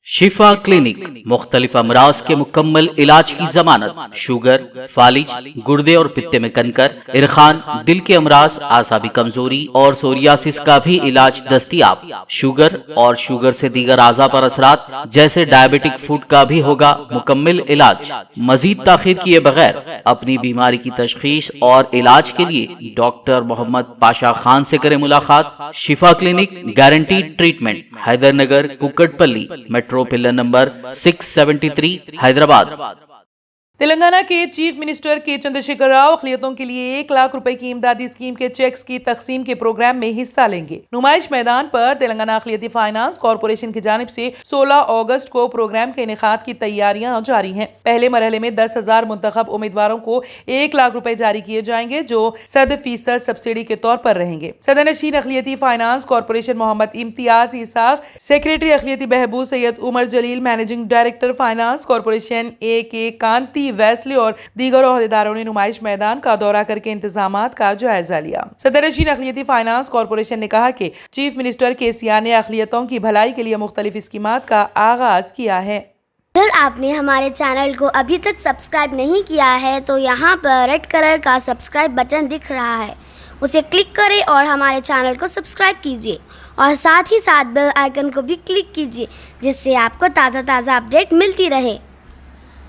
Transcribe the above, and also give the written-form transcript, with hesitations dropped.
शिफा clinic मुख्तलिफ अमराज के मुकम्मल इलाज की जमानत, शुगर, फालिज, गुर्दे और पित्ते में कनकर, इरखान, दिल के अमराज, आसाबी कमजोरी और सोरियासिस का भी इलाज दस्तयाब। शुगर और शुगर से दीगर आज़ा पर असरात जैसे डायबिटिक फूड का भी होगा मुकम्मल इलाज। मजीद ताखीर किए बगैर अपनी बीमारी की तशखीस और इलाज के लिए डॉक्टर मोहम्मद पाशा खान से करें मुलाकात। Shifa clinic, guaranteed treatment, Haidernagar, Kukatpally, metro pillar number 673, Hyderabad. Telangana के चीफ मिनिस्टर के चंद्रशेखर राव अक़लियतों के लिए 1 लाख रुपए की इमदादी स्कीम के चेक्स की तकसीम के प्रोग्राम में हिस्सा लेंगे। नुमाइश मैदान पर तेलंगाना अक़लियती फाइनेंस कॉरपोरेशन की जानिब से 16 अगस्त को प्रोग्राम के इनेकाद की तैयारियां जारी हैं। पहले मरहले में 10,000 मुंतखब उम्मीदवारों को 1 लाख रुपए जारी किए जाएंगे, जो 100% सब्सिडी के तौर पर रहेंगे। सदर नशीन अक़लियती finance corporation Mohammed Imtiyaz Ishaq, secretary अक़लियती बहबूद Syed Umar Jaleel, managing director finance corporation A.K. Kanti Wesley और दीगर ओहदेदारों ने नुमाइश मैदान का दौरा करके इंतजामात का जायजा लिया। सदर नशीन अक़लियती फाइनेंस कॉरपोरेशन ने कहा कि चीफ मिनिस्टर KCR ने अक़लियतों की भलाई के लिए मुख्तलिफ स्कीमात का आगाज किया है। अगर आपने हमारे चैनल को अभी तक सब्सक्राइब नहीं किया है तो यहाँ पर रेड कलर का सब्सक्राइब बटन दिख रहा है, उसे क्लिक करें और हमारे चैनल को सब्सक्राइब कीजिए और साथ ही साथ बेल आइकन को भी क्लिक कीजिए, जिससे आपको ताज़ा अपडेट मिलती रहे।